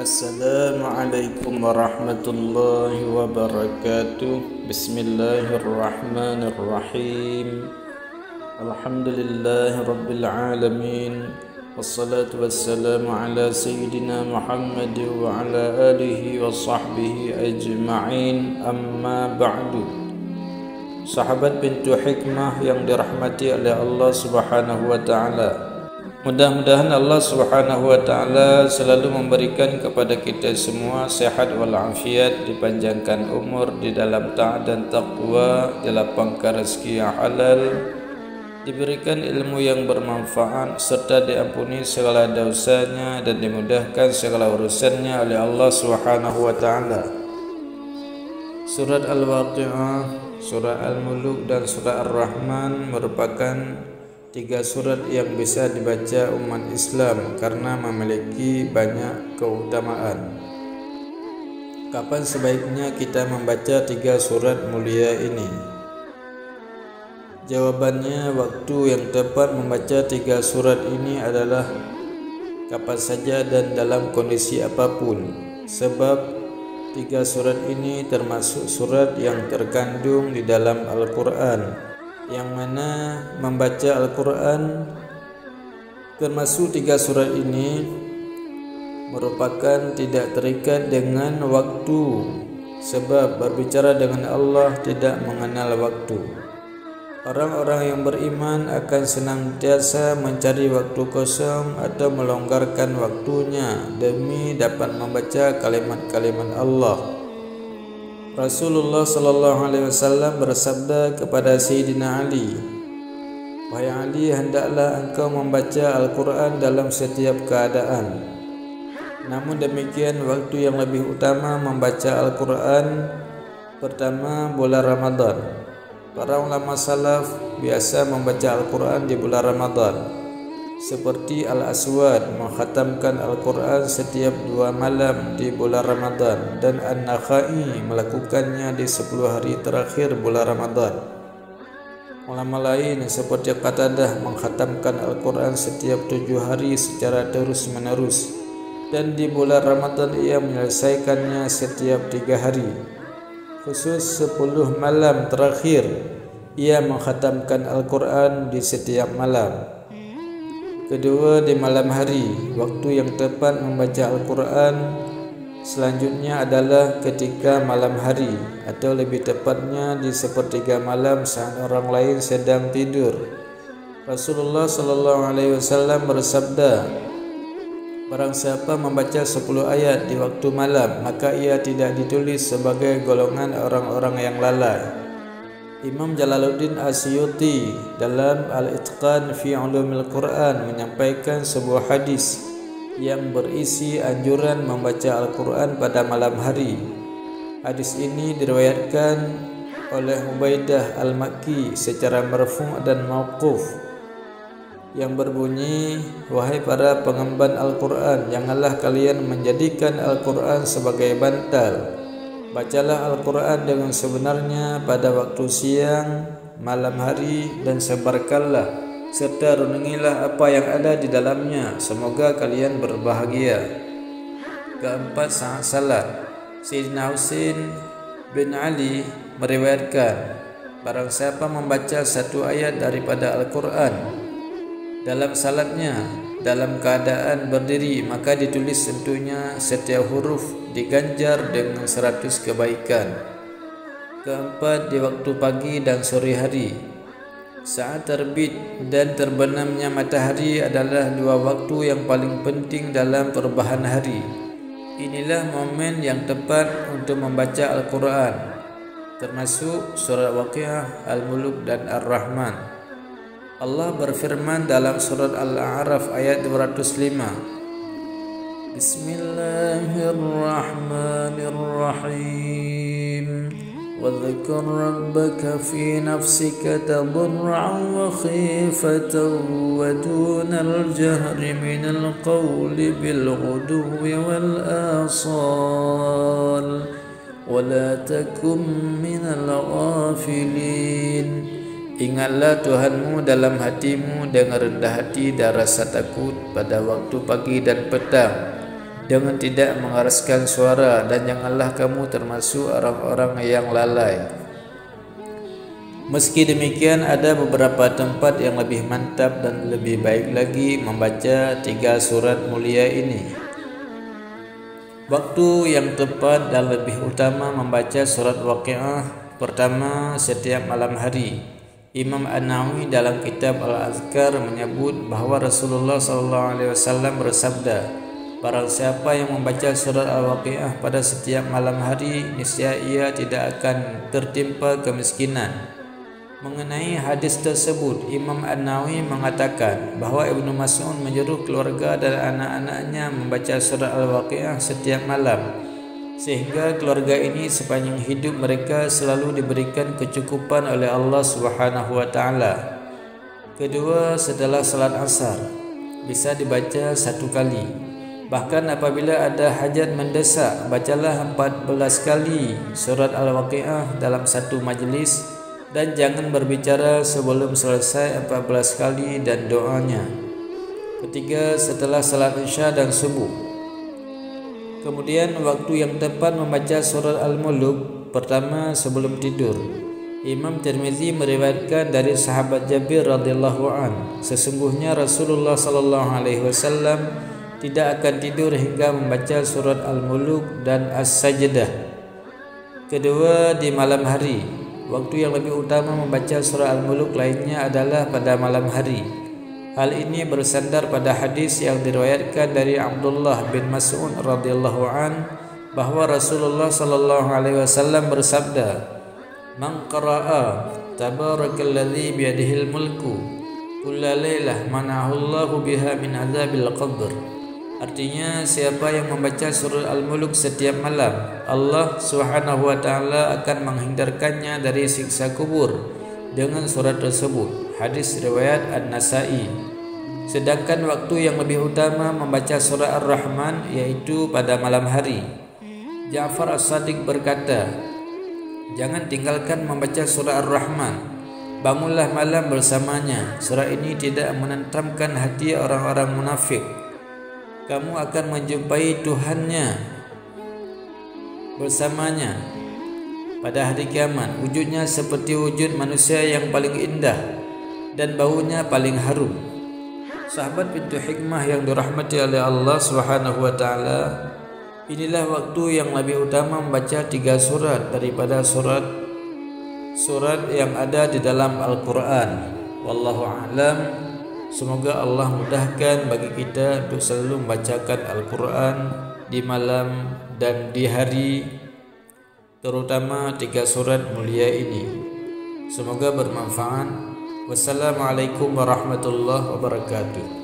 Assalamualaikum warahmatullahi wabarakatuh. Bismillahirrahmanirrahim. Alhamdulillahi rabbil alamin. Wassalatu wassalamu ala sayyidina Muhammad wa ala alihi wa sahbihi ajma'in. Amma ba'du. Sahabat pintu hikmah yang dirahmati oleh Allah Subhanahu wa taala, mudah-mudahan Allah Subhanahu wa taala selalu memberikan kepada kita semua sehat walafiat, dipanjangkan umur di dalam taat dan taqwa, dilapangkan rezeki yang halal, diberikan ilmu yang bermanfaat serta diampuni segala dosanya dan dimudahkan segala urusannya oleh Allah Subhanahu wa taala. Surat Al-Waqi'ah, surah Al-Muluk dan surah Ar-Rahman merupakan tiga surat yang bisa dibaca umat Islam karena memiliki banyak keutamaan. Kapan sebaiknya kita membaca tiga surat mulia ini? Jawabannya, waktu yang tepat membaca tiga surat ini adalah kapan saja dan dalam kondisi apapun. Sebab tiga surat ini termasuk surat yang terkandung di dalam Al-Quran, yang mana membaca Al-Quran termasuk tiga surat ini merupakan tidak terikat dengan waktu, sebab berbicara dengan Allah tidak mengenal waktu. Orang-orang yang beriman akan senantiasa mencari waktu kosong atau melonggarkan waktunya demi dapat membaca kalimat-kalimat Allah. Rasulullah sallallahu alaihi wasallam bersabda kepada Sayyidina Ali, "Wahai Ali, hendaklah engkau membaca Al-Quran dalam setiap keadaan. Namun demikian, waktu yang lebih utama membaca Al-Quran pertama bulan Ramadan. Para ulama salaf biasa membaca Al-Quran di bulan Ramadan, seperti Al-Aswad mengkhatamkan Al-Quran setiap 2 malam di bulan Ramadan, dan An-Nakhai melakukannya di 10 hari terakhir bulan Ramadan. Ulama lain seperti Qatadah mengkhatamkan Al-Quran setiap 7 hari secara terus-menerus, dan di bulan Ramadan ia menyelesaikannya setiap 3 hari. Khusus 10 malam terakhir ia mengkhatamkan Al-Quran di setiap malam. Kedua, di malam hari, waktu yang tepat membaca Al-Quran selanjutnya adalah ketika malam hari, atau lebih tepatnya di sepertiga malam saat orang lain sedang tidur. Rasulullah sallallahu alaihi wasallam bersabda, "Barang siapa membaca 10 ayat di waktu malam, maka ia tidak ditulis sebagai golongan orang-orang yang lalai." Imam Jalaluddin Asyuti dalam Al-Itqan fi Ulumil Quran menyampaikan sebuah hadis yang berisi anjuran membaca Al-Quran pada malam hari. Hadis ini diriwayatkan oleh Ubaidah Al-Makki secara marfu' dan mauquf, yang berbunyi, "Wahai para pengemban Al-Quran, janganlah kalian menjadikan Al-Quran sebagai bantal. Bacalah Al-Quran dengan sebenarnya pada waktu siang, malam hari, dan sebarkanlah serta renungilah apa yang ada di dalamnya. Semoga kalian berbahagia." Keempat, saat salat. Sayyidina Husain bin Ali meriwayatkan, barang siapa membaca satu ayat daripada Al-Quran dalam salatnya dalam keadaan berdiri, maka ditulis untuknya setiap huruf diganjar dengan 100 kebaikan. Keempat, di waktu pagi dan sore hari. Saat terbit dan terbenamnya matahari adalah 2 waktu yang paling penting dalam perubahan hari. Inilah momen yang tepat untuk membaca Al-Quran, termasuk surat Waqi'ah, Al-Muluk dan Ar-Rahman. Allah berfirman dalam surat Al-A'raf ayat 205, "Bismillahirrahmanirrahim. وَذْكُرْ رَبَّكَ فِي نَفْسِكَ تَضَرُّعًا وَخِيفَةً وَدُونَ الْجَهْرِ مِنَ الْقَوْلِ بِالْغُدُوِّ وَالْآصَالِ وَلَا تَكُن مِّنَ الْغَافِلِينَ." Ingatlah Tuhanmu dalam hatimu dengan rendah hati dan rasa takut pada waktu pagi dan petang, dengan tidak mengeraskan suara, dan janganlah kamu termasuk orang-orang yang lalai. Meski demikian, ada beberapa tempat yang lebih mantap dan lebih baik lagi membaca 3 surat mulia ini. Waktu yang tepat dan lebih utama membaca surat Waqiah pertama setiap malam hari. Imam An-Nawawi dalam kitab Al-Azkar menyebut bahawa Rasulullah SAW bersabda, barang siapa yang membaca surat Al-Waqiah pada setiap malam hari, niscaya ia tidak akan tertimpa kemiskinan. Mengenai hadis tersebut, Imam An-Nawawi mengatakan bahawa Ibnu Mas'ud menyeru keluarga dan anak-anaknya membaca surat Al-Waqiah setiap malam, sehingga keluarga ini sepanjang hidup mereka selalu diberikan kecukupan oleh Allah Subhanahu wa taala. Kedua, setelah salat asar bisa dibaca 1 kali. Bahkan apabila ada hajat mendesak, bacalah 14 kali surat Al-Waqiah dalam satu majlis, dan jangan berbicara sebelum selesai 14 kali dan doanya. Ketiga, setelah salat Isya dan subuh. Kemudian waktu yang tepat membaca surat Al-Mulk pertama sebelum tidur. Imam Tirmizi meriwayatkan dari sahabat Jabir radhiyallahu an, sesungguhnya Rasulullah sallallahu alaihi wasallam tidak akan tidur hingga membaca surat Al-Mulk dan As-Sajdah. Kedua, di malam hari. Waktu yang lebih utama membaca surat Al-Mulk lainnya adalah pada malam hari. Hal ini bersandar pada hadis yang diriwayatkan dari Abdullah bin Mas'ud radhiyallahu an bahwa Rasulullah sallallahu alaihi wasallam bersabda, "Man qara'a tabarakalladzi biyadihil mulku kulla lailah mana'ahu Allahu biha min adzabil qabr." Artinya, siapa yang membaca surah Al-Mulk setiap malam, Allah Subhanahu wa taala akan menghindarkannya dari siksa kubur dengan surat tersebut. Hadis riwayat An-Nasa'i. Sedangkan waktu yang lebih utama membaca surah Ar-Rahman yaitu pada malam hari. Ja'far As-Sadiq berkata, jangan tinggalkan membaca surah Ar-Rahman. Bangunlah malam bersamanya. Surah ini tidak menenteramkan hati orang-orang munafik. Kamu akan menjumpai Tuhannya bersamanya pada hari kiamat. Wujudnya seperti wujud manusia yang paling indah dan baunya paling harum. Sahabat pintu hikmah yang dirahmati oleh Allah Subhanahu wa taala, inilah waktu yang lebih utama membaca 3 surat daripada surat yang ada di dalam Al-Quran. Wallahu a'lam. Semoga Allah mudahkan bagi kita untuk selalu membacakan Al-Quran di malam dan di hari, terutama 3 surat mulia ini. Semoga bermanfaat. Wassalamualaikum warahmatullahi wabarakatuh.